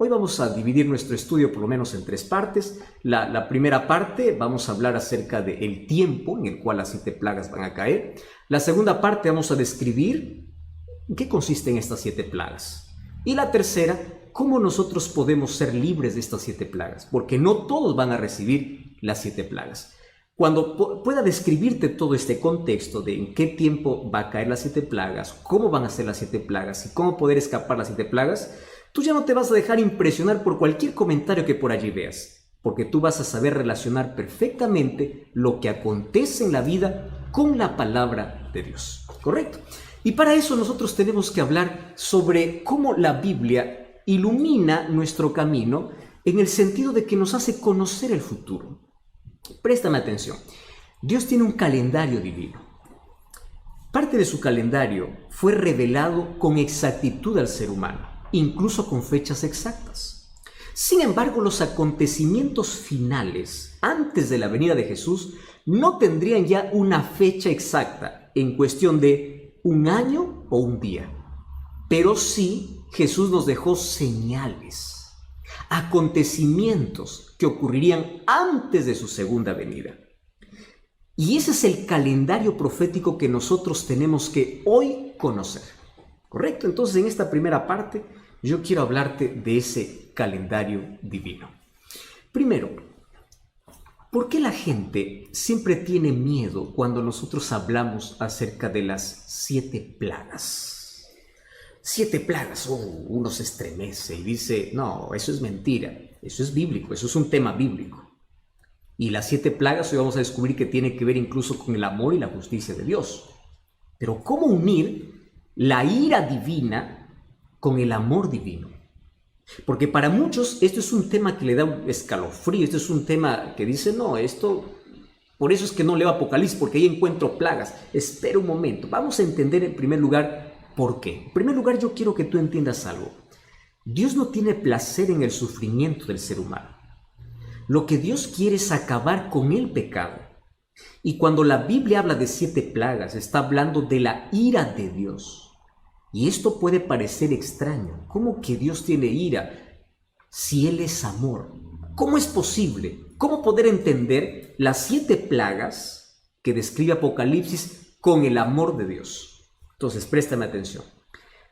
Hoy vamos a dividir nuestro estudio por lo menos en 3 partes. La primera parte vamos a hablar acerca del tiempo en el cual las 7 plagas van a caer. La segunda parte vamos a describir en qué consisten estas 7 plagas. Y la tercera, cómo nosotros podemos ser libres de estas 7 plagas, porque no todos van a recibir las 7 plagas. Cuando pueda describirte todo este contexto de en qué tiempo va a caer las 7 plagas, cómo van a ser las 7 plagas y cómo poder escapar las 7 plagas, tú ya no te vas a dejar impresionar por cualquier comentario que por allí veas, porque tú vas a saber relacionar perfectamente lo que acontece en la vida con la palabra de Dios, ¿correcto? Y para eso nosotros tenemos que hablar sobre cómo la Biblia ilumina nuestro camino en el sentido de que nos hace conocer el futuro. Préstame atención. Dios tiene un calendario divino. Parte de su calendario fue revelado con exactitud al ser humano, incluso con fechas exactas. Sin embargo, los acontecimientos finales, antes de la venida de Jesús, no tendrían ya una fecha exacta en cuestión de un año o un día. Pero sí, Jesús nos dejó señales, acontecimientos que ocurrirían antes de su segunda venida. Y ese es el calendario profético que nosotros tenemos que hoy conocer, ¿correcto? Entonces, en esta primera parte, yo quiero hablarte de ese calendario divino. Primero, ¿por qué la gente siempre tiene miedo cuando nosotros hablamos acerca de las 7 plagas? 7 plagas, uno se estremece y dice, no, eso es mentira, eso es bíblico, eso es un tema bíblico. Y las 7 plagas hoy vamos a descubrir que tiene que ver incluso con el amor y la justicia de Dios. Pero ¿cómo unir la ira divina con el amor divino? Porque para muchos esto es un tema que le da un escalofrío, esto es un tema que dice, no, esto, por eso es que no leo Apocalipsis, porque ahí encuentro plagas. Espera un momento, vamos a entender en primer lugar por qué. En primer lugar, yo quiero que tú entiendas algo. Dios no tiene placer en el sufrimiento del ser humano. Lo que Dios quiere es acabar con el pecado. Y cuando la Biblia habla de 7 plagas, está hablando de la ira de Dios. Y esto puede parecer extraño. ¿Cómo que Dios tiene ira si Él es amor? ¿Cómo es posible? ¿Cómo poder entender las 7 plagas que describe Apocalipsis con el amor de Dios? Entonces, préstame atención.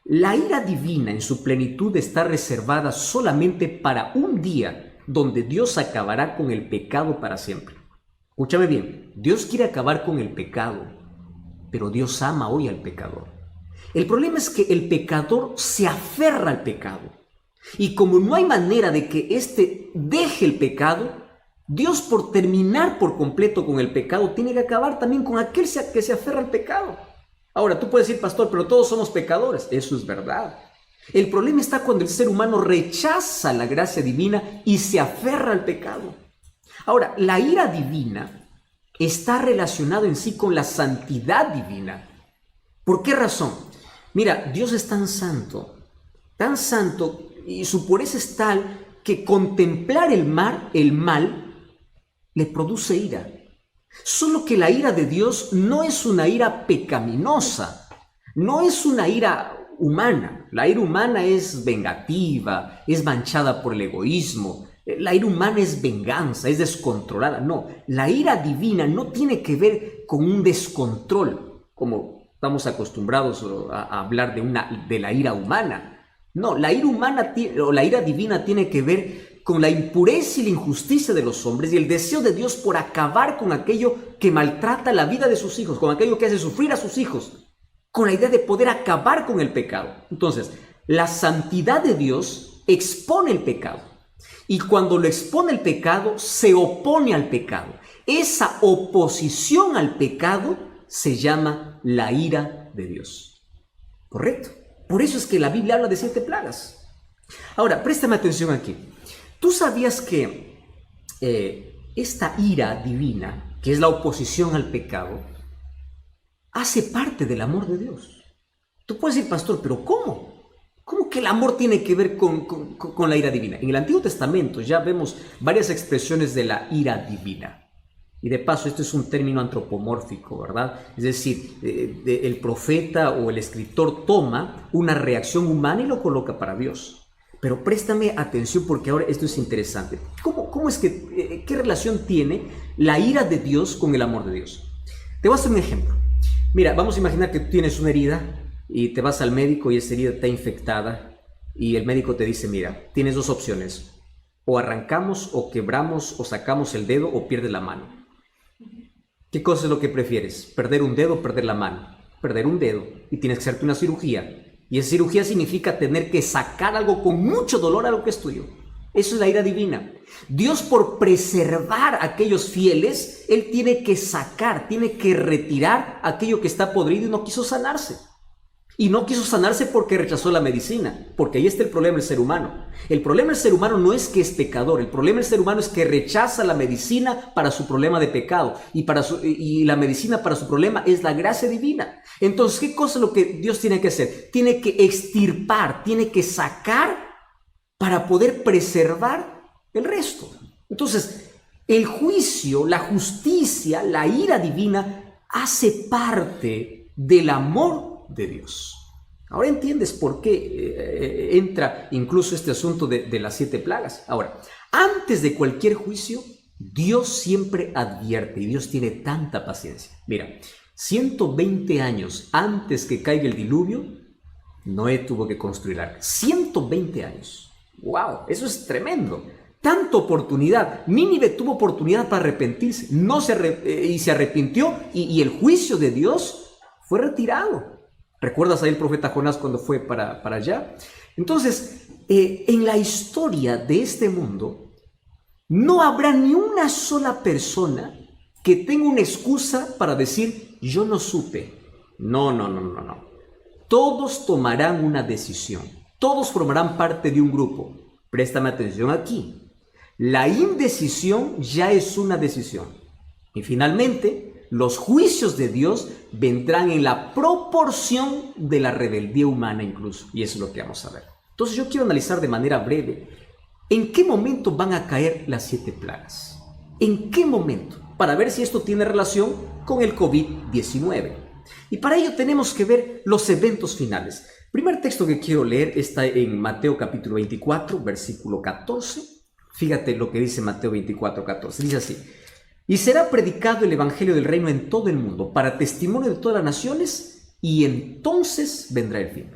La ira divina en su plenitud está reservada solamente para un día donde Dios acabará con el pecado para siempre. Escúchame bien, Dios quiere acabar con el pecado, pero Dios ama hoy al pecador. El problema es que el pecador se aferra al pecado. Y como no hay manera de que éste deje el pecado, Dios, por terminar por completo con el pecado, tiene que acabar también con aquel que se aferra al pecado. Ahora, tú puedes decir, pastor, pero todos somos pecadores. Eso es verdad. El problema está cuando el ser humano rechaza la gracia divina y se aferra al pecado. Ahora, la ira divina está relacionada en sí con la santidad divina. ¿Por qué razón? Mira, Dios es tan santo, y su pureza es tal que contemplar el mal le produce ira. Solo que la ira de Dios no es una ira pecaminosa, no es una ira humana. La ira humana es vengativa, es manchada por el egoísmo. La ira humana es venganza, es descontrolada. No, la ira divina no tiene que ver con un descontrol, como estamos acostumbrados a hablar de la ira humana. No, la ira humana o la ira divina tiene que ver con la impureza y la injusticia de los hombres y el deseo de Dios por acabar con aquello que maltrata la vida de sus hijos, con aquello que hace sufrir a sus hijos, con la idea de poder acabar con el pecado. Entonces, la santidad de Dios expone el pecado. Y cuando lo expone el pecado, se opone al pecado. Esa oposición al pecado se llama la ira de Dios. ¿Correcto? Por eso es que la Biblia habla de 7 plagas. Ahora, préstame atención aquí. ¿Tú sabías que esta ira divina, que es la oposición al pecado, hace parte del amor de Dios? Tú puedes decir, pastor, ¿pero cómo? ¿Cómo que el amor tiene que ver con la ira divina? En el Antiguo Testamento ya vemos varias expresiones de la ira divina. Y de paso, esto es un término antropomórfico, ¿verdad? Es decir, el profeta o el escritor toma una reacción humana y lo coloca para Dios. Pero préstame atención porque ahora esto es interesante. ¿Cómo es que, qué relación tiene la ira de Dios con el amor de Dios? Te voy a hacer un ejemplo. Mira, vamos a imaginar que tú tienes una herida y te vas al médico y esa herida está infectada y el médico te dice, mira, tienes dos opciones. O arrancamos o quebramos o sacamos el dedo o pierdes la mano. ¿Qué cosa es lo que prefieres? ¿Perder un dedo o perder la mano? Perder un dedo y tienes que hacerte una cirugía. Y esa cirugía significa tener que sacar algo con mucho dolor a lo que es tuyo. Eso es la ira divina. Dios, por preservar a aquellos fieles, Él tiene que sacar, tiene que retirar aquello que está podrido y no quiso sanarse. Y no quiso sanarse porque rechazó la medicina, porque ahí está el problema del ser humano. El problema del ser humano no es que es pecador, el problema del ser humano es que rechaza la medicina para su problema de pecado y la medicina para su problema es la gracia divina. Entonces, ¿qué cosa es lo que Dios tiene que hacer? Tiene que extirpar, tiene que sacar para poder preservar el resto. Entonces, el juicio, la justicia, la ira divina hace parte del amor de Dios. Ahora entiendes por qué entra incluso este asunto de las 7 plagas. Ahora, antes de cualquier juicio, Dios siempre advierte y Dios tiene tanta paciencia. Mira, 120 años antes que caiga el diluvio, Noé tuvo que construir arca. 120 años. ¡Wow! Eso es tremendo. Tanta oportunidad. Nínive tuvo oportunidad para arrepentirse. Y se arrepintió y el juicio de Dios fue retirado. ¿Recuerdas ahí el profeta Jonás cuando fue para allá? Entonces, en la historia de este mundo, no habrá ni una sola persona que tenga una excusa para decir, yo no supe. No. Todos tomarán una decisión. Todos formarán parte de un grupo. Préstame atención aquí. La indecisión ya es una decisión. Y finalmente, los juicios de Dios vendrán en la proporción de la rebeldía humana incluso. Y eso es lo que vamos a ver. Entonces yo quiero analizar de manera breve en qué momento van a caer las 7 plagas. ¿En qué momento? Para ver si esto tiene relación con el COVID-19. Y para ello tenemos que ver los eventos finales. El primer texto que quiero leer está en Mateo capítulo 24, versículo 14. Fíjate lo que dice Mateo 24, 14. Dice así. Y será predicado el evangelio del reino en todo el mundo, para testimonio de todas las naciones, y entonces vendrá el fin.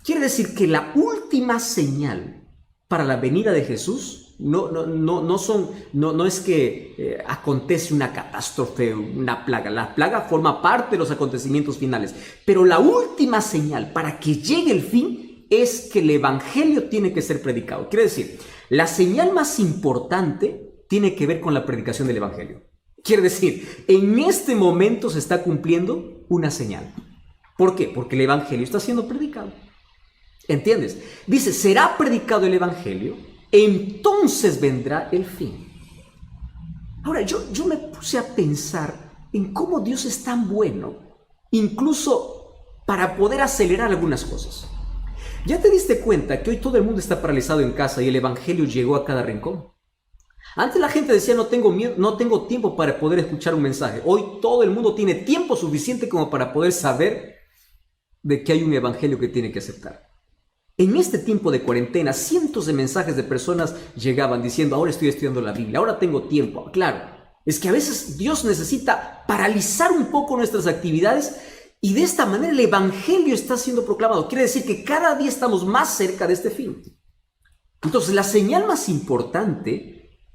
Quiere decir que la última señal para la venida de Jesús no es que acontece una catástrofe, una plaga. La plaga forma parte de los acontecimientos finales, pero la última señal para que llegue el fin es que el evangelio tiene que ser predicado. Quiere decir, la señal más importante tiene que ver con la predicación del evangelio. Quiere decir, en este momento se está cumpliendo una señal. ¿Por qué? Porque el evangelio está siendo predicado. ¿Entiendes? Dice, será predicado el evangelio, entonces vendrá el fin. Ahora, yo me puse a pensar en cómo Dios es tan bueno, incluso para poder acelerar algunas cosas. ¿Ya te diste cuenta que hoy todo el mundo está paralizado en casa y el evangelio llegó a cada rincón? Antes la gente decía, no tengo tiempo para poder escuchar un mensaje. Hoy todo el mundo tiene tiempo suficiente como para poder saber de que hay un evangelio que tiene que aceptar. En este tiempo de cuarentena, cientos de mensajes de personas llegaban diciendo, ahora estoy estudiando la Biblia, ahora tengo tiempo. Claro, es que a veces Dios necesita paralizar un poco nuestras actividades y de esta manera el evangelio está siendo proclamado. Quiere decir que cada día estamos más cerca de este fin. Entonces, la señal más importante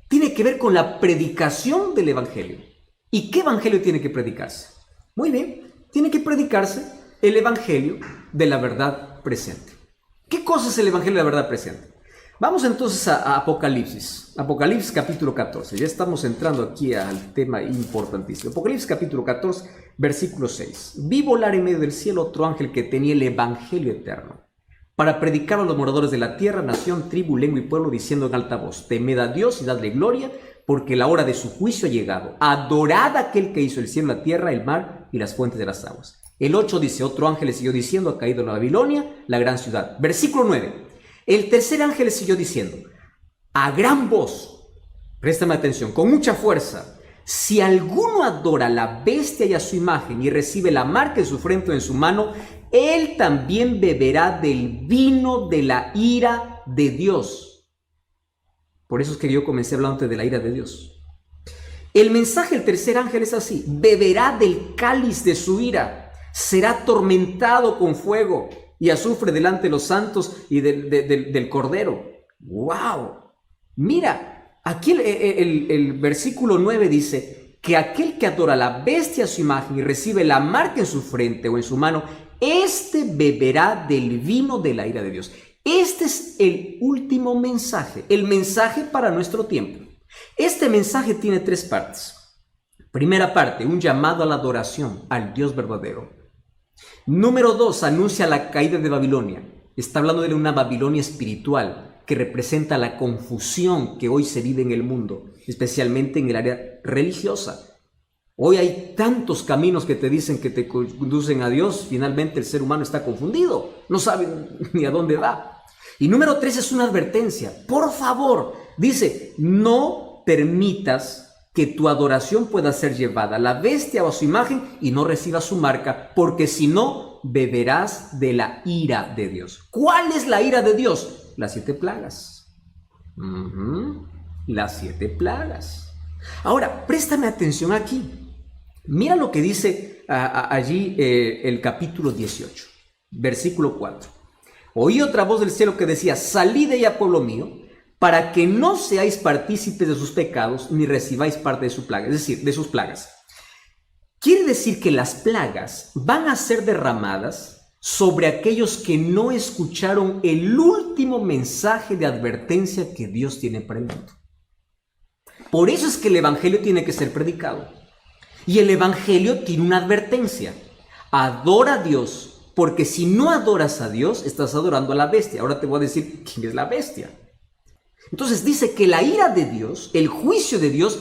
tiene que ver con la predicación del evangelio. ¿Y qué evangelio tiene que predicarse? Muy bien, tiene que predicarse el evangelio de la verdad presente. ¿Qué cosa es el evangelio de la verdad presente? Vamos entonces a Apocalipsis. Apocalipsis capítulo 14. Ya estamos entrando aquí al tema importantísimo. Apocalipsis capítulo 14, versículo 6. Vi volar en medio del cielo otro ángel que tenía el evangelio eterno, para predicar a los moradores de la tierra, nación, tribu, lengua y pueblo, diciendo en alta voz, temed a Dios y dadle gloria, porque la hora de su juicio ha llegado. Adorad a aquel que hizo el cielo, la tierra, el mar y las fuentes de las aguas. El 8 dice, otro ángel le siguió diciendo, ha caído en Babilonia, la gran ciudad. Versículo 9. El tercer ángel le siguió diciendo, a gran voz, préstame atención, con mucha fuerza, si alguno adora a la bestia y a su imagen y recibe la marca en su frente o en su mano, él también beberá del vino de la ira de Dios. Por eso es que yo comencé hablando de la ira de Dios. El mensaje del tercer ángel es así: beberá del cáliz de su ira, será atormentado con fuego y azufre delante de los santos y del Cordero. ¡Wow! Mira, aquí el versículo 9 dice que aquel que adora la bestia a su imagen y recibe la marca en su frente o en su mano, este beberá del vino de la ira de Dios. Este es el último mensaje, el mensaje para nuestro tiempo. Este mensaje tiene 3 partes. Primera parte, un llamado a la adoración al Dios verdadero. Número 2, anuncia la caída de Babilonia. Está hablando de una Babilonia espiritual que representa la confusión que hoy se vive en el mundo, especialmente en el área religiosa. Hoy hay tantos caminos que te dicen que te conducen a Dios. Finalmente el ser humano está confundido, no sabe ni a dónde va. Y número 3 es una advertencia. Por favor, dice, no permitas que tu adoración pueda ser llevada a la bestia o a su imagen y no recibas su marca, porque si no, beberás de la ira de Dios. ¿Cuál es la ira de Dios? Las 7 plagas. Las 7 plagas. Ahora, préstame atención aquí. Mira lo que dice allí el capítulo 18, versículo 4. Oí otra voz del cielo que decía: salid de ella, pueblo mío, para que no seáis partícipes de sus pecados, ni recibáis parte de su plaga, es decir, de sus plagas. Quiere decir que las plagas van a ser derramadas sobre aquellos que no escucharon el último mensaje de advertencia que Dios tiene para el mundo. Por eso es que el evangelio tiene que ser predicado. Y el evangelio tiene una advertencia: adora a Dios, porque si no adoras a Dios, estás adorando a la bestia. Ahora te voy a decir quién es la bestia. Entonces dice que la ira de Dios, el juicio de Dios,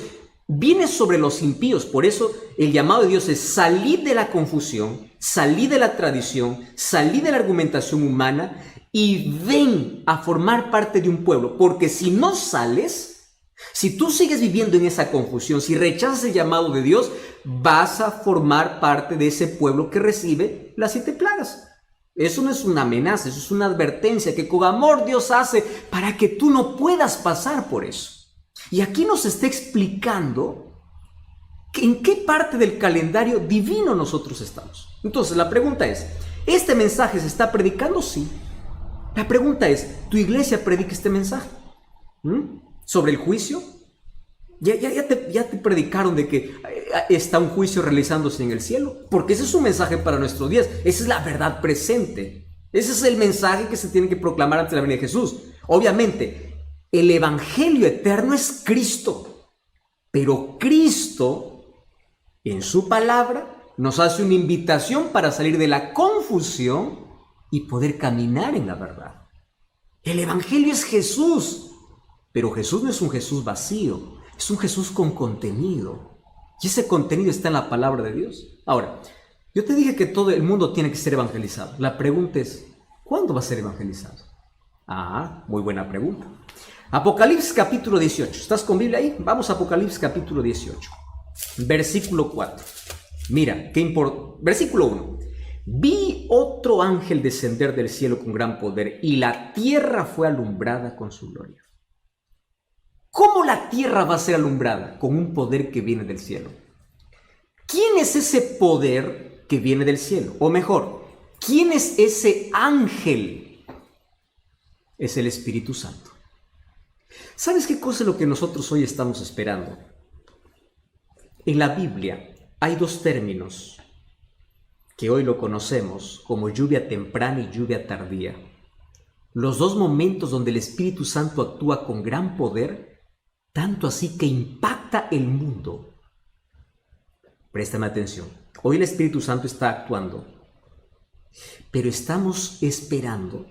viene sobre los impíos. Por eso el llamado de Dios es: salid de la confusión, salid de la tradición, salid de la argumentación humana y ven a formar parte de un pueblo. Porque si no sales, si tú sigues viviendo en esa confusión, si rechazas el llamado de Dios, vas a formar parte de ese pueblo que recibe las 7 plagas. Eso no es una amenaza, eso es una advertencia que con amor Dios hace para que tú no puedas pasar por eso. Y aquí nos está explicando en qué parte del calendario divino nosotros estamos. Entonces la pregunta es: ¿este mensaje se está predicando? Sí. La pregunta es: ¿tu iglesia predica este mensaje? ¿Sobre el juicio? Ya te predicaron de que está un juicio realizándose en el cielo, porque ese es un mensaje para nuestros días. Esa es la verdad presente. Ese es el mensaje que se tiene que proclamar ante la venida de Jesús. Obviamente, el evangelio eterno es Cristo, pero Cristo, en su palabra, nos hace una invitación para salir de la confusión y poder caminar en la verdad. El evangelio es Jesús, pero Jesús no es un Jesús vacío. Es un Jesús con contenido. Y ese contenido está en la palabra de Dios. Ahora, yo te dije que todo el mundo tiene que ser evangelizado. La pregunta es: ¿cuándo va a ser evangelizado? Muy buena pregunta. Apocalipsis capítulo 18. ¿Estás con Biblia ahí? Vamos a Apocalipsis capítulo 18. Versículo 4. Mira, qué importante. Versículo 1. Vi otro ángel descender del cielo con gran poder, y la tierra fue alumbrada con su gloria. ¿Cómo la tierra va a ser alumbrada? Con un poder que viene del cielo. ¿Quién es ese poder que viene del cielo? O mejor, ¿quién es ese ángel? Es el Espíritu Santo. ¿Sabes qué cosa es lo que nosotros hoy estamos esperando? En la Biblia hay 2 términos que hoy lo conocemos como lluvia temprana y lluvia tardía. Los 2 momentos donde el Espíritu Santo actúa con gran poder, tanto así que impacta el mundo. Préstame atención. Hoy el Espíritu Santo está actuando, pero estamos esperando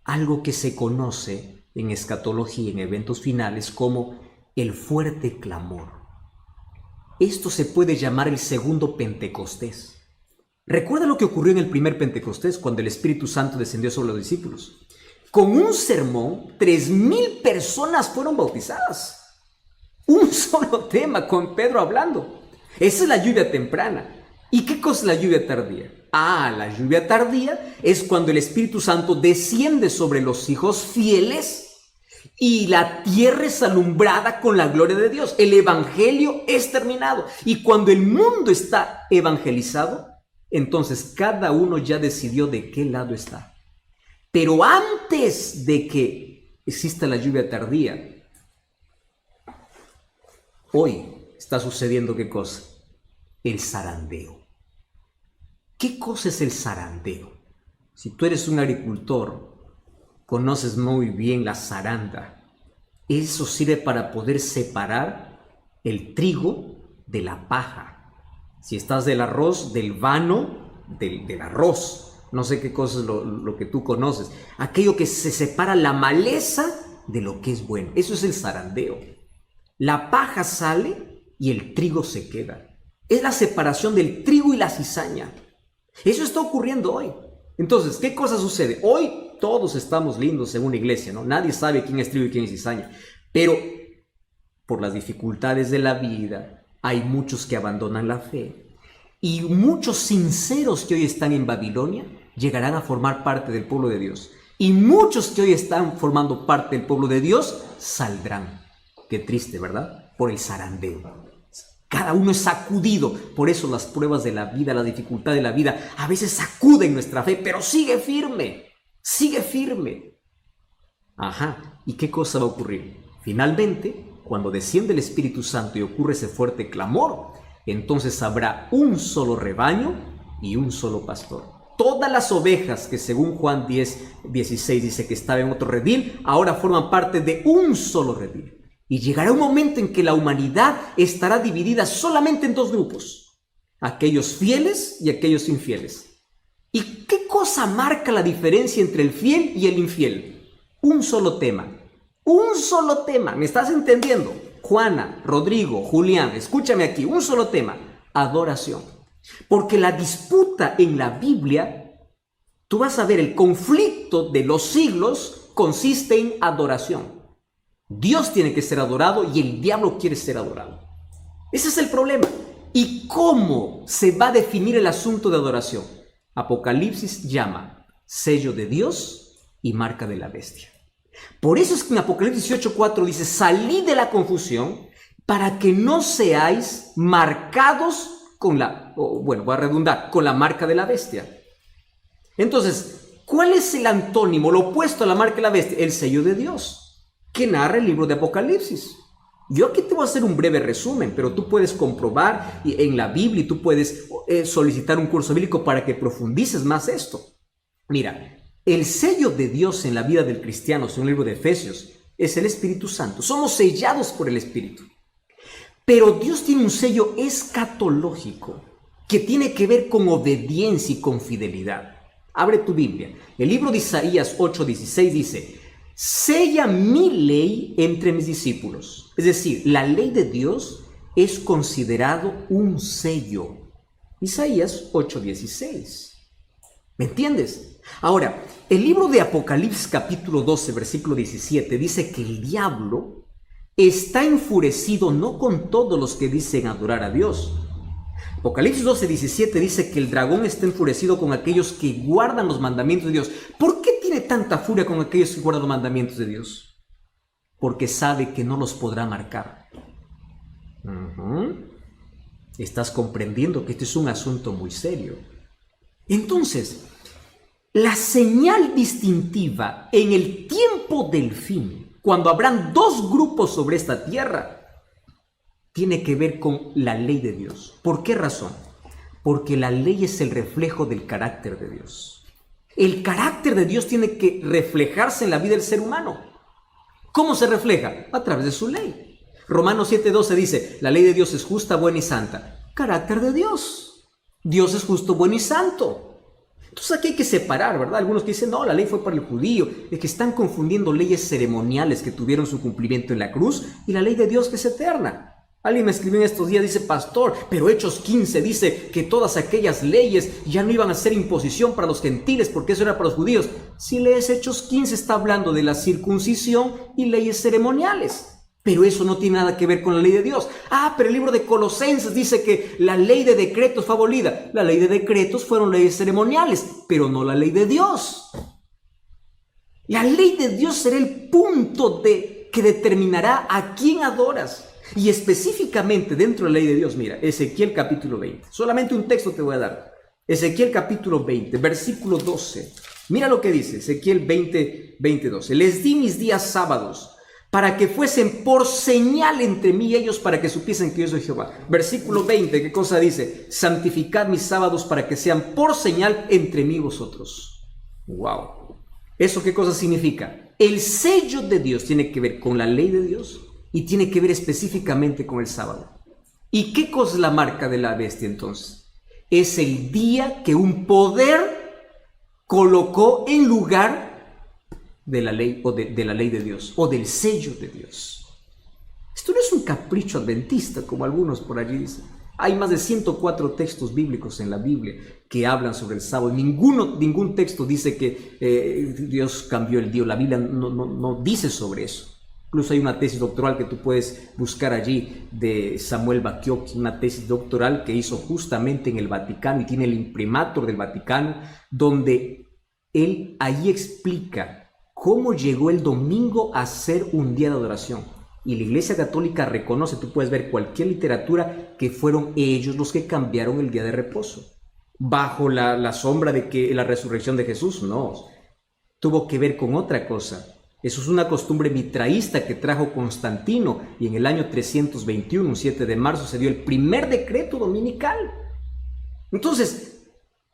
algo que se conoce en escatología, en eventos finales, como el fuerte clamor. Esto se puede llamar el segundo Pentecostés. ¿Recuerda lo que ocurrió en el primer Pentecostés, cuando el Espíritu Santo descendió sobre los discípulos? Con un sermón, 3,000 personas fueron bautizadas. Un solo tema, con Pedro hablando. Esa es la lluvia temprana. ¿Y qué cosa es la lluvia tardía? La lluvia tardía es cuando el Espíritu Santo desciende sobre los hijos fieles y la tierra es alumbrada con la gloria de Dios. El evangelio es terminado. Y cuando el mundo está evangelizado, entonces cada uno ya decidió de qué lado está. Pero antes de que exista la lluvia tardía, hoy está sucediendo ¿qué cosa? El zarandeo. ¿Qué cosa es el zarandeo? Si tú eres un agricultor, conoces muy bien la zaranda. Eso sirve para poder separar el trigo de la paja. Si estás del arroz, del vano, del arroz. No sé qué cosa es lo que tú conoces. Aquello que se separa la maleza de lo que es bueno. Eso es el zarandeo. La paja sale y el trigo se queda. Es la separación del trigo y la cizaña. Eso está ocurriendo hoy. Entonces, ¿qué cosa sucede? Hoy todos estamos lindos en una iglesia, ¿no? Nadie sabe quién es trigo y quién es cizaña. Pero por las dificultades de la vida, hay muchos que abandonan la fe. Y muchos sinceros que hoy están en Babilonia llegarán a formar parte del pueblo de Dios. Y muchos que hoy están formando parte del pueblo de Dios saldrán. Qué triste, ¿verdad? Por el zarandeo. Cada uno es sacudido. Por eso las pruebas de la vida, la dificultad de la vida, a veces sacuden nuestra fe, pero sigue firme. Sigue firme. ¿Y qué cosa va a ocurrir? Finalmente, cuando desciende el Espíritu Santo y ocurre ese fuerte clamor, entonces habrá un solo rebaño y un solo pastor. Todas las ovejas que según Juan 10:16 dice que estaban en otro redil, ahora forman parte de un solo redil. Y llegará un momento en que la humanidad estará dividida solamente en dos grupos, aquellos fieles y aquellos infieles. ¿Y qué cosa marca la diferencia entre el fiel y el infiel? Un solo tema. Un solo tema. ¿Me estás entendiendo? Juana, Rodrigo, Julián, escúchame aquí. Un solo tema. Adoración. Porque la disputa en la Biblia, tú vas a ver, el conflicto de los siglos consiste en adoración. Dios tiene que ser adorado y el diablo quiere ser adorado. Ese es el problema. ¿Y cómo se va a definir el asunto de adoración? Apocalipsis llama sello de Dios y marca de la bestia. Por eso es que en Apocalipsis 18:4 dice: salid de la confusión para que no seáis marcados con voy a redundar, con la marca de la bestia. Entonces, ¿cuál es el antónimo, lo opuesto a la marca de la bestia? El sello de Dios, que narra el libro de Apocalipsis. Yo aquí te voy a hacer un breve resumen, pero tú puedes comprobar en la Biblia y tú puedes solicitar un curso bíblico para que profundices más esto. Mira, el sello de Dios en la vida del cristiano, según el libro de Efesios, es el Espíritu Santo. Somos sellados por el Espíritu. Pero Dios tiene un sello escatológico que tiene que ver con obediencia y con fidelidad. Abre tu Biblia. El libro de Isaías 8:16 dice: sella mi ley entre mis discípulos. Es decir, la ley de Dios es considerado un sello. Isaías 8:16. ¿Me entiendes? Ahora, el libro de Apocalipsis capítulo 12, versículo 17 dice que el diablo está enfurecido no con todos los que dicen adorar a Dios. Apocalipsis 12:17 dice que el dragón está enfurecido con aquellos que guardan los mandamientos de Dios. ¿Por qué tiene tanta furia con aquellos que guardan los mandamientos de Dios? Porque sabe que no los podrá marcar. Estás comprendiendo que este es un asunto muy serio. Entonces, la señal distintiva en el tiempo del fin, cuando habrán dos grupos sobre esta tierra, tiene que ver con la ley de Dios. ¿Por qué razón? Porque la ley es el reflejo del carácter de Dios. El carácter de Dios tiene que reflejarse en la vida del ser humano. ¿Cómo se refleja? A través de su ley. Romanos 7:12 dice: la ley de Dios es justa, buena y santa. Carácter de Dios. Dios es justo, bueno y santo. Entonces aquí hay que separar, ¿verdad? Algunos que dicen: no, la ley fue para el judío. Es que están confundiendo leyes ceremoniales que tuvieron su cumplimiento en la cruz y la ley de Dios que es eterna. Alguien me escribió en estos días, dice: pastor, pero Hechos 15 dice que todas aquellas leyes ya no iban a ser imposición para los gentiles porque eso era para los judíos. Si lees Hechos 15 está hablando de la circuncisión y leyes ceremoniales. Pero eso no tiene nada que ver con la ley de Dios. Pero el libro de Colosenses dice que la ley de decretos fue abolida. La ley de decretos fueron leyes ceremoniales, pero no la ley de Dios. La ley de Dios será el punto que determinará a quién adoras. Y específicamente dentro de la ley de Dios, mira, Ezequiel capítulo 20. Solamente un texto te voy a dar. Ezequiel capítulo 20, versículo 12. Mira lo que dice Ezequiel 20, 12. Les di mis días sábados para que fuesen por señal entre mí y ellos, para que supiesen que yo soy Jehová. Versículo 20, ¿qué cosa dice? Santificad mis sábados para que sean por señal entre mí y vosotros. ¡Wow! ¿Eso qué cosa significa? El sello de Dios tiene que ver con la ley de Dios y tiene que ver específicamente con el sábado. ¿Y qué cosa es la marca de la bestia entonces? Es el día que un poder colocó en lugar de la ley o de la ley de Dios o del sello de Dios. Esto no es un capricho adventista como algunos por allí dicen. Hay más de 104 textos bíblicos en la Biblia que hablan sobre el sábado. Ningún texto dice que Dios cambió el día. La Biblia no dice sobre eso. Incluso hay una tesis doctoral que tú puedes buscar allí de Samuel Bacchiocchi, una tesis doctoral que hizo justamente en el Vaticano y tiene el imprimatur del Vaticano, donde él ahí explica cómo llegó el domingo a ser un día de adoración. Y la Iglesia Católica reconoce, tú puedes ver cualquier literatura, que fueron ellos los que cambiaron el día de reposo. Bajo la sombra de que la resurrección de Jesús, no. Tuvo que ver con otra cosa. Eso es una costumbre mitraísta que trajo Constantino, y en el año 321, un 7 de marzo, se dio el primer decreto dominical. Entonces,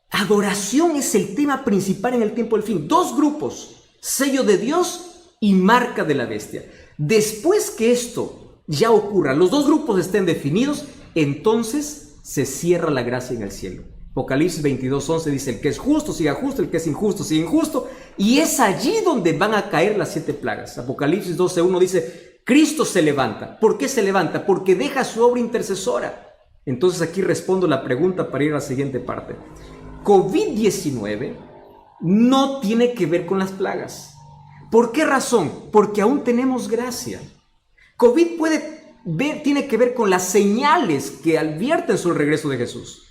adoración es el tema principal en el tiempo del fin. Dos grupos: sello de Dios y marca de la bestia. Después que esto ya ocurra, los dos grupos estén definidos, entonces se cierra la gracia en el cielo. Apocalipsis 22:11 dice: el que es justo siga justo, el que es injusto siga injusto, y es allí donde van a caer las 7 plagas. Apocalipsis 12:1 dice: Cristo se levanta. ¿Por qué se levanta? Porque deja su obra intercesora. Entonces aquí respondo la pregunta para ir a la siguiente parte. COVID-19 no tiene que ver con las plagas. ¿Por qué razón? Porque aún tenemos gracia. COVID tiene que ver con las señales que advierten sobre el regreso de Jesús.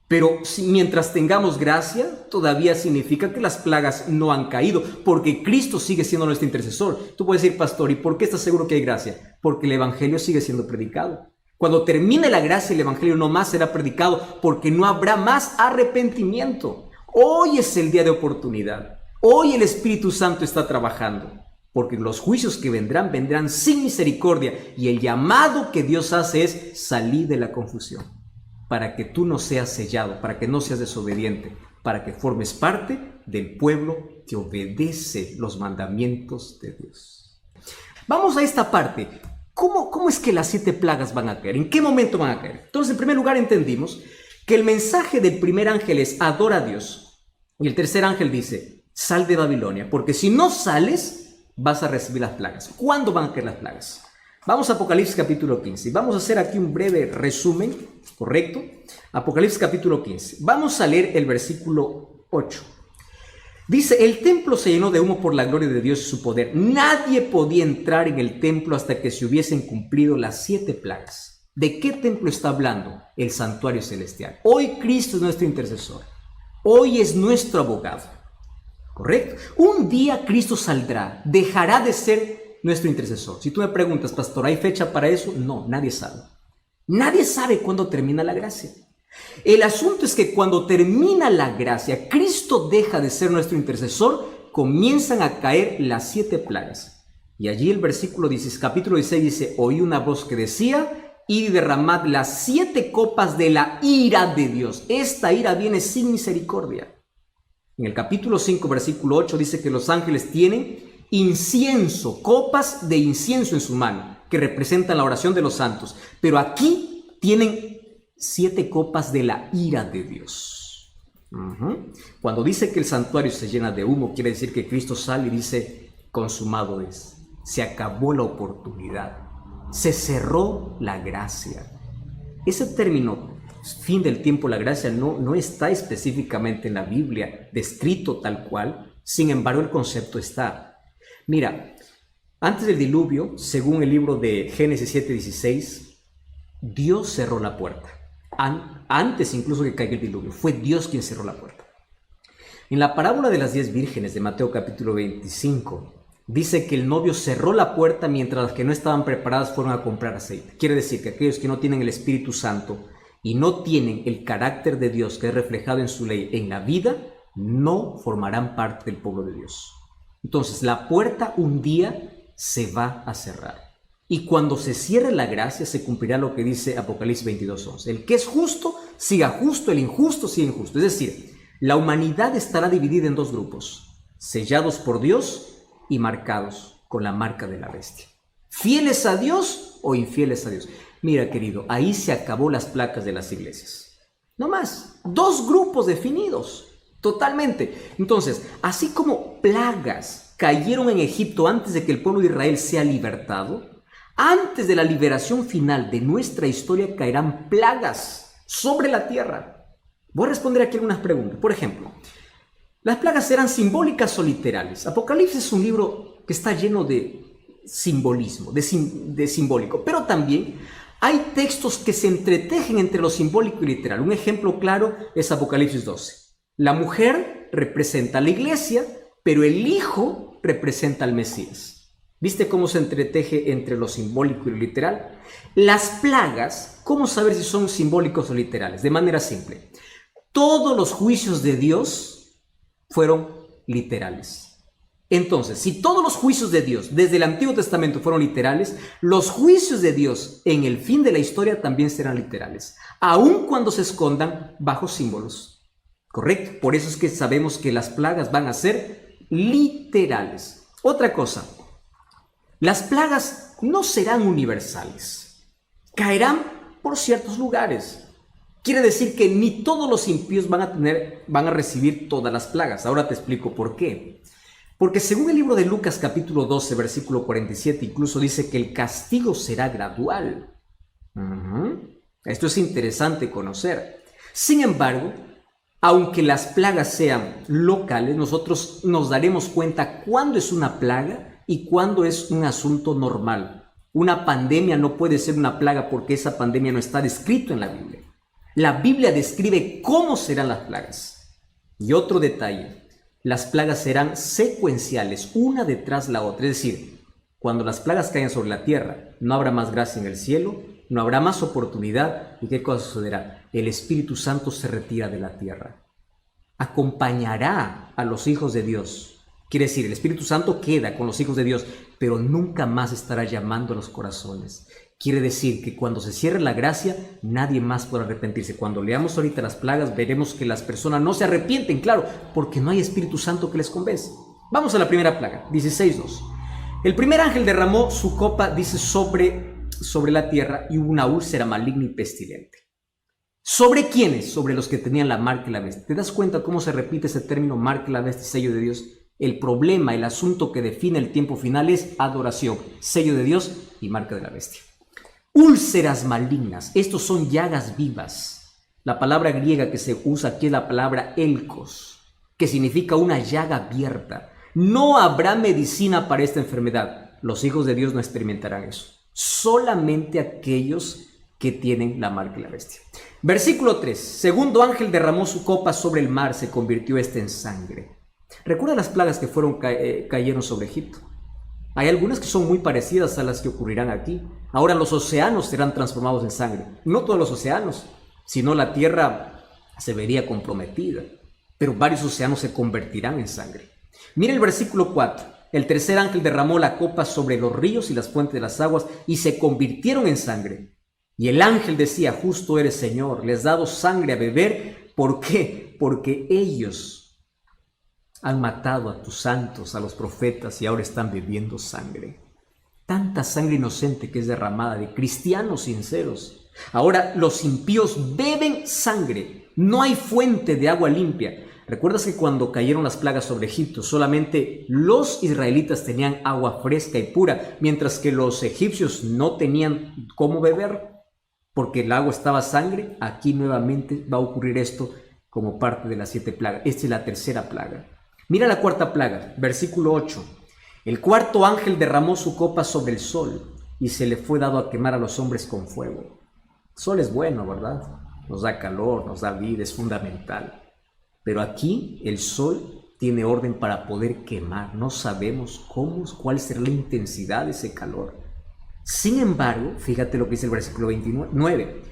Pero mientras tengamos gracia, todavía significa que las plagas no han caído, porque Cristo sigue siendo nuestro intercesor. Tú puedes decir: pastor, ¿y por qué estás seguro que hay gracia? Porque el evangelio sigue siendo predicado. Cuando termine la gracia, el evangelio no más será predicado, porque no habrá más arrepentimiento. Hoy es el día de oportunidad. Hoy el Espíritu Santo está trabajando, porque los juicios que vendrán sin misericordia, y el llamado que Dios hace es salir de la confusión, para que tú no seas sellado, para que no seas desobediente, para que formes parte del pueblo que obedece los mandamientos de Dios. Vamos a esta parte. ¿Cómo es que las 7 plagas van a caer? ¿En qué momento van a caer? Entonces, en primer lugar, entendimos que el mensaje del primer ángel es: adora a Dios. Y el tercer ángel dice: sal de Babilonia, porque si no sales, vas a recibir las plagas. ¿Cuándo van a caer las plagas? Vamos a Apocalipsis capítulo 15. Vamos a hacer aquí un breve resumen, ¿correcto? Apocalipsis capítulo 15. Vamos a leer el versículo 8. Dice: el templo se llenó de humo por la gloria de Dios y su poder. Nadie podía entrar en el templo hasta que se hubiesen cumplido las 7 plagas. ¿De qué templo está hablando? El santuario celestial. Hoy Cristo es nuestro intercesor. Hoy es nuestro abogado. ¿Correcto? Un día Cristo saldrá, dejará de ser nuestro intercesor. Si tú me preguntas: pastor, ¿hay fecha para eso? No, nadie sabe. Nadie sabe cuándo termina la gracia. El asunto es que cuando termina la gracia, Cristo deja de ser nuestro intercesor, comienzan a caer las 7 plagas. Y allí el versículo 16, capítulo 16 dice: oí una voz que decía: id y derramad las 7 copas de la ira de Dios. Esta ira viene sin misericordia. En el capítulo 5, versículo 8 dice que los ángeles tienen incienso, copas de incienso en su mano, que representan la oración de los santos. Pero aquí tienen 7 copas de la ira de Dios. Cuando dice que el santuario se llena de humo, quiere decir que Cristo sale y dice: consumado es. Se acabó la oportunidad. Se cerró la gracia. Ese término, fin del tiempo, la gracia, no está específicamente en la Biblia descrito tal cual. Sin embargo, el concepto está. Mira, Antes del diluvio, según el libro de Génesis 7:16, Dios cerró la puerta. Antes incluso que caiga el diluvio, fue Dios quien cerró la puerta. En la parábola de las 10 vírgenes de Mateo capítulo 25, dice que el novio cerró la puerta mientras las que no estaban preparadas fueron a comprar aceite. Quiere decir que aquellos que no tienen el Espíritu Santo y no tienen el carácter de Dios que es reflejado en su ley en la vida, no formarán parte del pueblo de Dios. Entonces, la puerta un día se va a cerrar. Y cuando se cierre la gracia, se cumplirá lo que dice Apocalipsis 22:11. El que es justo, siga justo, el injusto, siga injusto. Es decir, la humanidad estará dividida en dos grupos, sellados por Dios y marcados con la marca de la bestia. ¿Fieles a Dios o infieles a Dios? Mira, querido, ahí se acabó las placas de las iglesias. No más, dos grupos definidos, totalmente. Entonces, así como plagas cayeron en Egipto antes de que el pueblo de Israel sea libertado, antes de la liberación final de nuestra historia caerán plagas sobre la tierra. Voy a responder aquí algunas preguntas. Por ejemplo, ¿las plagas serán simbólicas o literales? Apocalipsis es un libro que está lleno de simbolismo, de simbólico, pero también hay textos que se entretejen entre lo simbólico y literal. Un ejemplo claro es Apocalipsis 12. La mujer representa a la iglesia, pero el hijo representa al Mesías. ¿Viste cómo se entreteje entre lo simbólico y lo literal? Las plagas, ¿cómo saber si son simbólicos o literales? De manera simple. Todos los juicios de Dios fueron literales. Entonces, si todos los juicios de Dios desde el Antiguo Testamento fueron literales, los juicios de Dios en el fin de la historia también serán literales, aun cuando se escondan bajo símbolos. ¿Correcto? Por eso es que sabemos que las plagas van a ser literales. Otra cosa. Las plagas no serán universales, caerán por ciertos lugares. Quiere decir que ni todos los impíos van a recibir todas las plagas. Ahora te explico por qué. Porque según el libro de Lucas capítulo 12, versículo 47, incluso dice que el castigo será gradual. Esto es interesante conocer. Sin embargo, aunque las plagas sean locales, nosotros nos daremos cuenta cuándo es una plaga y cuándo es un asunto normal. Una pandemia no puede ser una plaga porque esa pandemia no está descrito en la Biblia. La Biblia describe cómo serán las plagas. Y otro detalle, las plagas serán secuenciales, una detrás la otra. Es decir, cuando las plagas caigan sobre la tierra, no habrá más gracia en el cielo, no habrá más oportunidad. ¿Y qué cosa sucederá? El Espíritu Santo se retira de la tierra. Acompañará a los hijos de Dios. Quiere decir, el Espíritu Santo queda con los hijos de Dios, pero nunca más estará llamando a los corazones. Quiere decir que cuando se cierre la gracia, nadie más podrá arrepentirse. Cuando leamos ahorita las plagas, veremos que las personas no se arrepienten, claro, porque no hay Espíritu Santo que les convence. Vamos a la primera plaga, 16:2. El primer ángel derramó su copa, dice, sobre la tierra y hubo una úlcera maligna y pestilente. ¿Sobre quiénes? Sobre los que tenían la marca y la bestia. ¿Te das cuenta cómo se repite ese término, marca y la bestia, sello de Dios? El problema, el asunto que define el tiempo final es adoración, sello de Dios y marca de la bestia. Úlceras malignas, estos son llagas vivas. La palabra griega que se usa aquí es la palabra elkos, que significa una llaga abierta. No habrá medicina para esta enfermedad. Los hijos de Dios no experimentarán eso. Solamente aquellos que tienen la marca de la bestia. Versículo 3. Segundo ángel derramó su copa sobre el mar, se convirtió este en sangre. ¿Recuerda las plagas que cayeron sobre Egipto? Hay algunas que son muy parecidas a las que ocurrirán aquí. Ahora los océanos serán transformados en sangre. No todos los océanos, sino la tierra se vería comprometida. Pero varios océanos se convertirán en sangre. Mira el versículo 4. El tercer ángel derramó la copa sobre los ríos y las fuentes de las aguas y se convirtieron en sangre. Y el ángel decía, justo eres, Señor, les has dado sangre a beber. ¿Por qué? Porque ellos han matado a tus santos, a los profetas, y ahora están bebiendo sangre. Tanta sangre inocente que es derramada de cristianos sinceros. Ahora los impíos beben sangre. No hay fuente de agua limpia. ¿Recuerdas que cuando cayeron las plagas sobre Egipto, solamente los israelitas tenían agua fresca y pura, mientras que los egipcios no tenían cómo beber? Porque el agua estaba sangre. Aquí nuevamente va a ocurrir esto como parte de las 7 plagas. Esta es la tercera plaga. Mira la cuarta plaga, versículo 8. El cuarto ángel derramó su copa sobre el sol y se le fue dado a quemar a los hombres con fuego. El sol es bueno, ¿verdad? Nos da calor, nos da vida, es fundamental. Pero aquí el sol tiene orden para poder quemar. No sabemos cuál será la intensidad de ese calor. Sin embargo, fíjate lo que dice el versículo 29.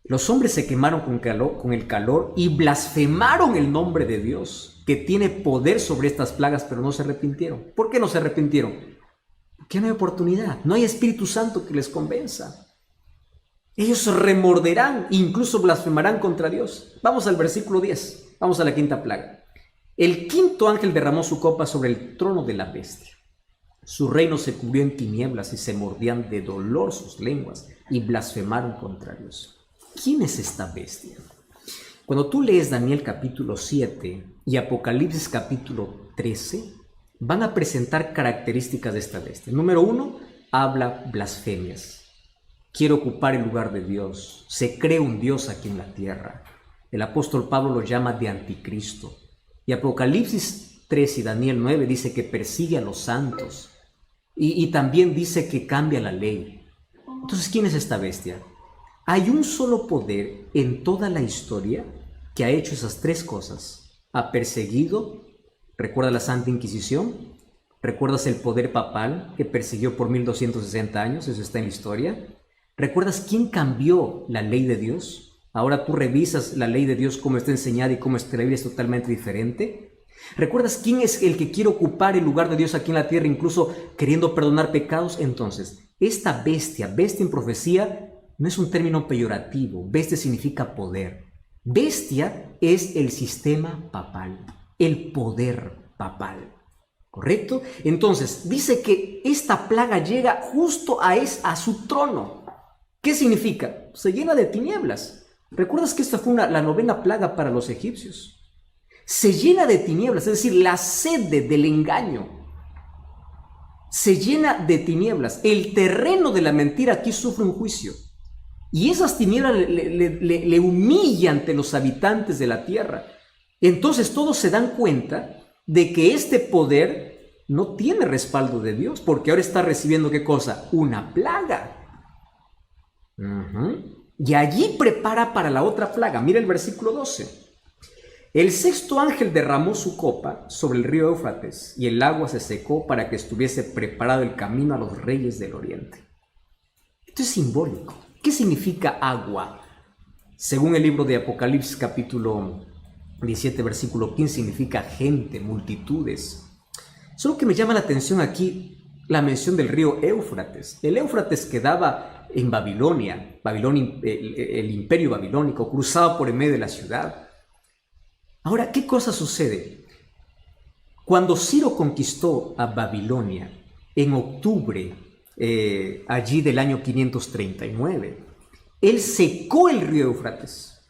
Los hombres se quemaron con el calor y blasfemaron el nombre de Dios, que tiene poder sobre estas plagas, pero no se arrepintieron. ¿Por qué no se arrepintieron? Porque no hay oportunidad, no hay Espíritu Santo que les convenza. Ellos remorderán, incluso blasfemarán contra Dios. Vamos al versículo 10, vamos a la quinta plaga. El quinto ángel derramó su copa sobre el trono de la bestia. Su reino se cubrió en tinieblas y se mordían de dolor sus lenguas y blasfemaron contra Dios. ¿Quién es esta bestia? Cuando tú lees Daniel capítulo 7 y Apocalipsis capítulo 13, van a presentar características de esta bestia. Número 1, habla blasfemias. Quiere ocupar el lugar de Dios. Se cree un Dios aquí en la tierra. El apóstol Pablo lo llama de anticristo. Y Apocalipsis 3 y Daniel 9 dice que persigue a los santos. Y también dice que cambia la ley. Entonces, ¿quién es esta bestia? Hay un solo poder en toda la historia que ha hecho esas tres cosas. Ha perseguido, ¿recuerda la Santa Inquisición? ¿Recuerdas el poder papal que persiguió por 1260 años? Eso está en la historia. ¿Recuerdas quién cambió la ley de Dios? Ahora tú revisas la ley de Dios, cómo está enseñada y cómo está la Biblia es totalmente diferente. ¿Recuerdas quién es el que quiere ocupar el lugar de Dios aquí en la tierra, incluso queriendo perdonar pecados? Entonces, esta bestia en profecía, no es un término peyorativo. Bestia significa poder. Bestia es el sistema papal, el poder papal. ¿Correcto? Entonces, dice que esta plaga llega justo a su trono. ¿Qué significa? Se llena de tinieblas. ¿Recuerdas que esta fue la novena plaga para los egipcios? Se llena de tinieblas, es decir, la sede del engaño. Se llena de tinieblas. El terreno de la mentira aquí sufre un juicio. Y esas tinieblas le humillan ante los habitantes de la tierra. Entonces todos se dan cuenta de que este poder no tiene respaldo de Dios, porque ahora está recibiendo ¿qué cosa? Una plaga. Y allí prepara para la otra plaga. Mira el versículo 12. El sexto ángel derramó su copa sobre el río Éufrates y el agua se secó para que estuviese preparado el camino a los reyes del oriente. Esto es simbólico. ¿Qué significa agua? Según el libro de Apocalipsis capítulo 17 versículo 15 significa gente, multitudes. Solo que me llama la atención aquí la mención del río Éufrates. El Éufrates quedaba en Babilonia, el imperio babilónico, cruzaba por el medio de la ciudad. Ahora, ¿qué cosa sucede? Cuando Ciro conquistó a Babilonia en octubre allí del año 539, él secó el río Éufrates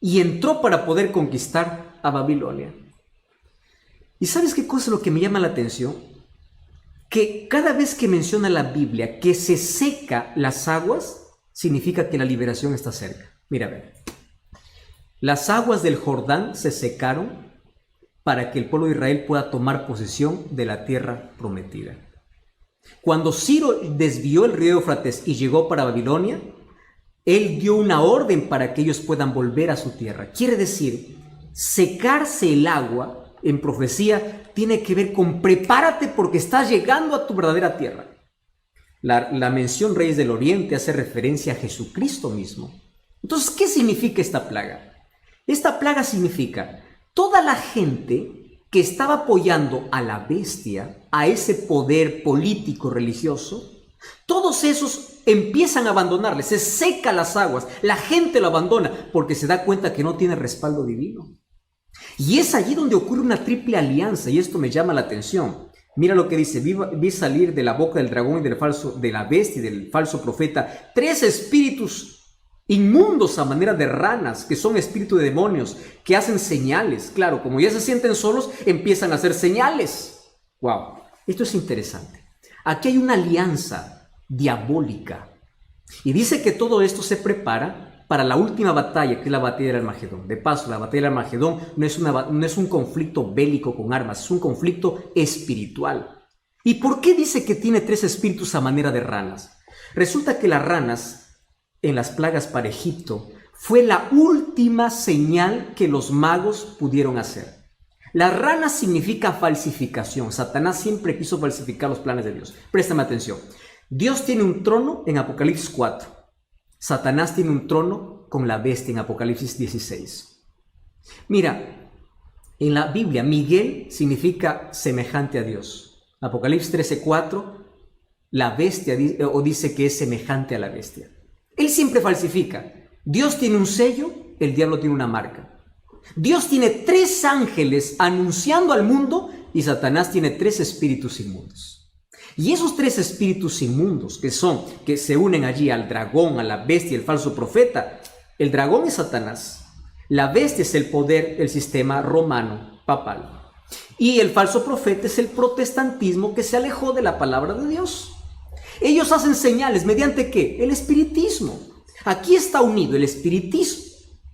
y entró para poder conquistar a Babilonia. ¿Y sabes qué cosa es lo que me llama la atención? Que cada vez que menciona la Biblia que se seca las aguas, significa que la liberación está cerca. Mira, a ver. Las aguas del Jordán se secaron para que el pueblo de Israel pueda tomar posesión de la tierra prometida. Cuando Ciro desvió el río Éufrates y llegó para Babilonia, él dio una orden para que ellos puedan volver a su tierra. Quiere decir, secarse el agua en profecía tiene que ver con prepárate porque estás llegando a tu verdadera tierra. La mención Reyes del Oriente hace referencia a Jesucristo mismo. Entonces, ¿qué significa esta plaga? Esta plaga significa toda la gente que estaba apoyando a la bestia, a ese poder político religioso, todos esos empiezan a abandonarle, se secan las aguas, la gente lo abandona porque se da cuenta que no tiene respaldo divino. Y es allí donde ocurre una triple alianza, y esto me llama la atención. Mira lo que dice: vi salir de la boca del dragón y de la bestia y del falso profeta 3 espíritus inmundos a manera de ranas, que son espíritus de demonios, que hacen señales. Claro, como ya se sienten solos, empiezan a hacer señales. ¡Wow! Esto es interesante. Aquí hay una alianza diabólica. Y dice que todo esto se prepara para la última batalla, que es la batalla del Armagedón. De paso, la batalla del Armagedón no es un conflicto bélico con armas, es un conflicto espiritual. ¿Y por qué dice que tiene 3 espíritus a manera de ranas? Resulta que las ranas en las plagas para Egipto fue la última señal que los magos pudieron hacer. Las ranas significa falsificación. Satanás siempre quiso falsificar los planes de Dios. Préstame atención. Dios tiene un trono en Apocalipsis 4. Satanás tiene un trono con la bestia en Apocalipsis 16. Mira, en la Biblia, Miguel significa semejante a Dios. Apocalipsis 13:4, la bestia dice que es semejante a la bestia. Él siempre falsifica. Dios tiene un sello, el diablo tiene una marca. Dios tiene 3 ángeles anunciando al mundo y Satanás tiene 3 espíritus inmundos. Y esos 3 espíritus inmundos que se unen allí al dragón, a la bestia y el falso profeta, el dragón es Satanás, la bestia es el poder del sistema romano papal y el falso profeta es el protestantismo que se alejó de la palabra de Dios. Ellos hacen señales, ¿mediante qué? El espiritismo. Aquí está unido el espiritismo,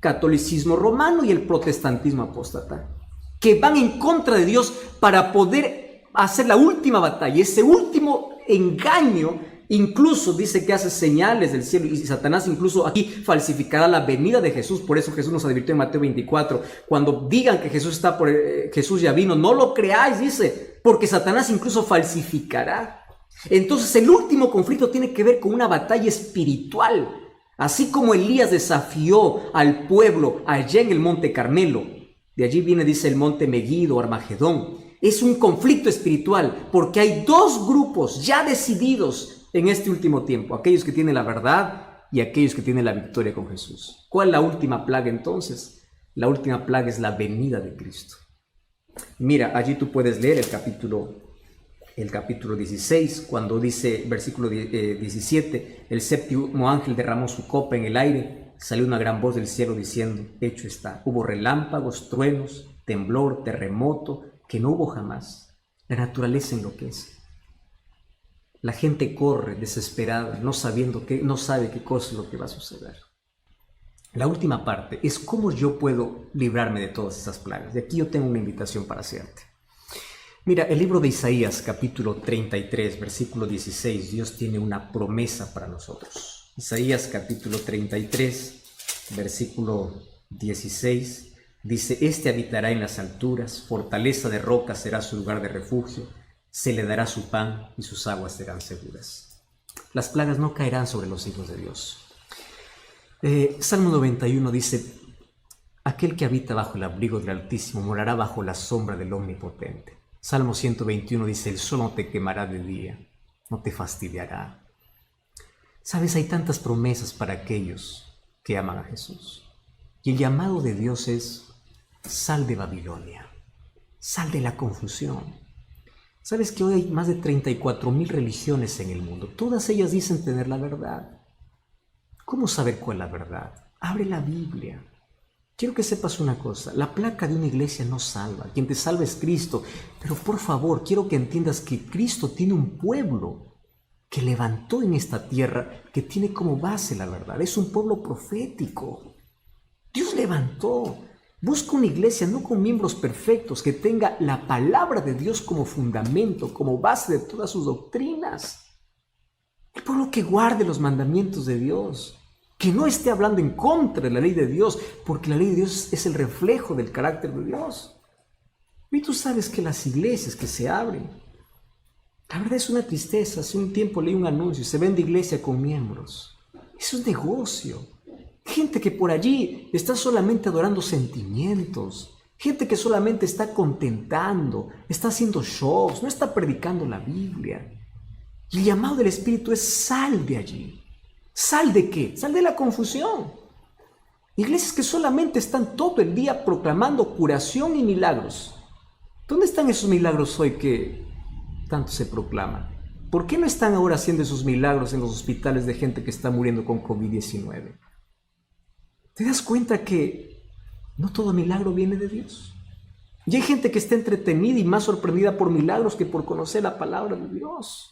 catolicismo romano y el protestantismo apóstata, que van en contra de Dios para poder hacer la última batalla. Ese último engaño incluso dice que hace señales del cielo, y Satanás incluso aquí falsificará la venida de Jesús. Por eso Jesús nos advirtió en Mateo 24, cuando digan que Jesús ya vino, no lo creáis, dice, porque Satanás incluso falsificará. Entonces el último conflicto tiene que ver con una batalla espiritual. Así como Elías desafió al pueblo allá en el monte Carmelo, de allí viene, dice, el monte Megiddo, Armagedón. Es un conflicto espiritual porque hay 2 grupos ya decididos en este último tiempo, aquellos que tienen la verdad y aquellos que tienen la victoria con Jesús. ¿Cuál es la última plaga entonces? La última plaga es la venida de Cristo. Mira, allí tú puedes leer el capítulo 16, cuando dice, versículo 17, el 7º ángel derramó su copa en el aire, salió una gran voz del cielo diciendo, hecho está. Hubo relámpagos, truenos, temblor, terremoto, que no hubo jamás. La naturaleza enloquece. La gente corre desesperada, no sabe qué cosa es lo que va a suceder. La última parte es cómo yo puedo librarme de todas esas plagas. Y aquí yo tengo una invitación para hacerte. Mira, el libro de Isaías, capítulo 33, versículo 16, Dios tiene una promesa para nosotros. Isaías, capítulo 33, versículo 16, dice, este habitará en las alturas, fortaleza de roca será su lugar de refugio, se le dará su pan y sus aguas serán seguras. Las plagas no caerán sobre los hijos de Dios. Salmo 91 dice, aquel que habita bajo el abrigo del Altísimo morará bajo la sombra del Omnipotente. Salmo 121 dice, el sol no te quemará de día, no te fastidiará. Sabes, hay tantas promesas para aquellos que aman a Jesús. Y el llamado de Dios es, sal de Babilonia, sal de la confusión. Sabes que hoy hay más de 34,000 religiones en el mundo. Todas ellas dicen tener la verdad. ¿Cómo saber cuál es la verdad? Abre la Biblia. Quiero que sepas una cosa, la placa de una iglesia no salva, quien te salva es Cristo, pero por favor, quiero que entiendas que Cristo tiene un pueblo que levantó en esta tierra, que tiene como base la verdad, es un pueblo profético. Dios levantó, busca una iglesia no con miembros perfectos, que tenga la palabra de Dios como fundamento, como base de todas sus doctrinas. El pueblo que guarde los mandamientos de Dios, que no esté hablando en contra de la ley de Dios, porque la ley de Dios es el reflejo del carácter de Dios. Y tú sabes que las iglesias que se abren, la verdad es una tristeza. Hace un tiempo leí un anuncio, se vende iglesia con miembros. Eso es negocio. Gente que por allí está solamente adorando sentimientos, gente que solamente está contentando, está haciendo shows, no está predicando la Biblia. Y el llamado del Espíritu es sal de allí. ¿Sal de qué? Sal de la confusión. Iglesias que solamente están todo el día proclamando curación y milagros. ¿Dónde están esos milagros hoy que tanto se proclaman? ¿Por qué no están ahora haciendo esos milagros en los hospitales de gente que está muriendo con COVID-19? ¿Te das cuenta que no todo milagro viene de Dios? Y hay gente que está entretenida y más sorprendida por milagros que por conocer la palabra de Dios.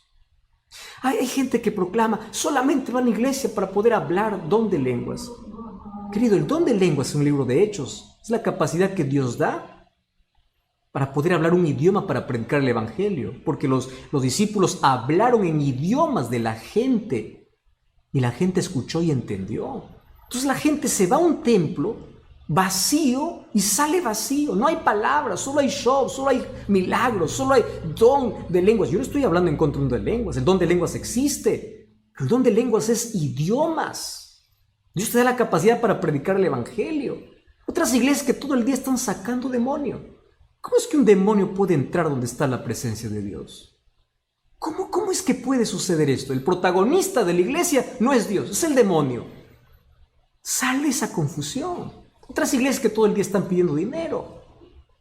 Hay gente que proclama, solamente va a la iglesia para poder hablar don de lenguas. Querido, el don de lenguas es un libro de Hechos, es la capacidad que Dios da. para poder hablar un idioma para predicar el evangelio, porque los discípulos hablaron en idiomas de la gente y la gente escuchó y entendió. Entonces la gente se va a un templo vacío y sale vacío. No hay palabras, solo hay show, solo hay milagros, solo hay don de lenguas. Yo no estoy hablando en contra del don de lenguas. El don de lenguas existe. El don de lenguas es idiomas. Dios te da la capacidad para predicar el evangelio. Otras iglesias que todo el día están sacando demonio. ¿Cómo es que un demonio puede entrar donde está la presencia de Dios? ¿Cómo es que puede suceder esto? El protagonista de la iglesia no es Dios, es el demonio. Sale esa confusión. Otras iglesias que todo el día están pidiendo dinero.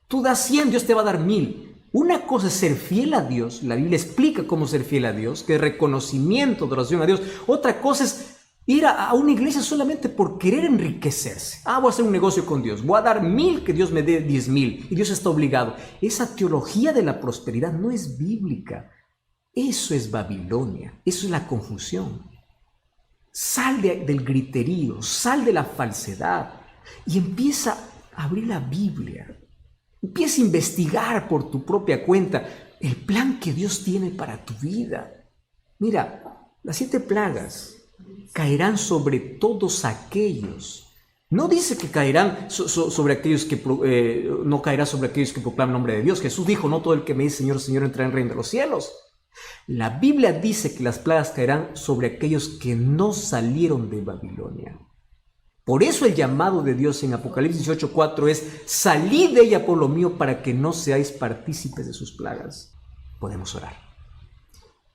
Tú das 100, Dios te va a dar 1000. Una cosa es ser fiel a Dios. La Biblia explica cómo ser fiel a Dios, que es reconocimiento, adoración a Dios. Otra cosa es ir a una iglesia solamente por querer enriquecerse. Voy a hacer un negocio con Dios. Voy a dar 1000, que Dios me dé 10,000. Y Dios está obligado. Esa teología de la prosperidad no es bíblica. Eso es Babilonia. Eso es la confusión. Sal del griterío, sal de la falsedad y empieza a abrir la Biblia. Empieza a investigar por tu propia cuenta el plan que Dios tiene para tu vida. Mira, las 7 plagas caerán sobre todos aquellos. No dice que caerán sobre aquellos que no caerá sobre aquellos que proclaman el nombre de Dios. Jesús dijo, no todo el que me dice Señor, Señor entrará en el reino de los cielos. La Biblia dice que las plagas caerán sobre aquellos que no salieron de Babilonia. Por eso el llamado de Dios en Apocalipsis 18:4 es: salid de ella, pueblo mío, para que no seáis partícipes de sus plagas. Podemos orar.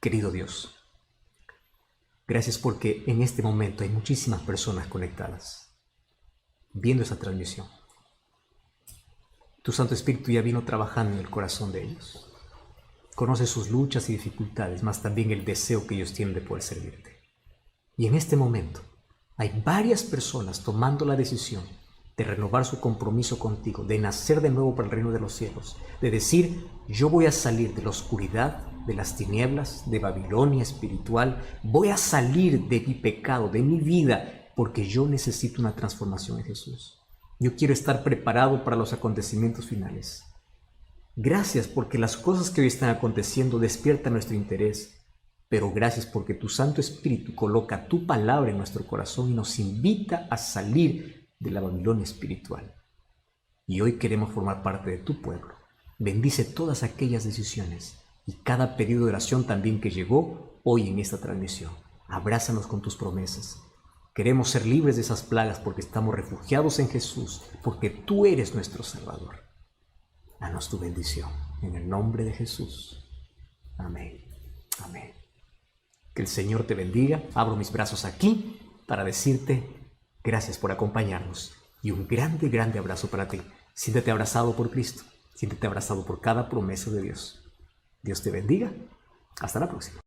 Querido Dios, gracias porque en este momento hay muchísimas personas conectadas, viendo esa transmisión. Tu Santo Espíritu ya vino trabajando en el corazón de ellos. Conoce sus luchas y dificultades, mas también el deseo que ellos tienen de poder servirte. Y en este momento hay varias personas tomando la decisión de renovar su compromiso contigo, de nacer de nuevo para el reino de los cielos, de decir, yo voy a salir de la oscuridad, de las tinieblas, de Babilonia espiritual, voy a salir de mi pecado, de mi vida, porque yo necesito una transformación en Jesús. Yo quiero estar preparado para los acontecimientos finales. Gracias porque las cosas que hoy están aconteciendo despiertan nuestro interés, pero gracias porque tu Santo Espíritu coloca tu palabra en nuestro corazón y nos invita a salir de la Babilonia espiritual. Y hoy queremos formar parte de tu pueblo. Bendice todas aquellas decisiones y cada pedido de oración también que llegó hoy en esta transmisión. Abrázanos con tus promesas. Queremos ser libres de esas plagas porque estamos refugiados en Jesús, porque tú eres nuestro Salvador. Danos tu bendición, en el nombre de Jesús. Amén. Amén. Que el Señor te bendiga. Abro mis brazos aquí para decirte gracias por acompañarnos y un grande, grande abrazo para ti. Siéntete abrazado por Cristo. Siéntete abrazado por cada promesa de Dios. Dios te bendiga. Hasta la próxima.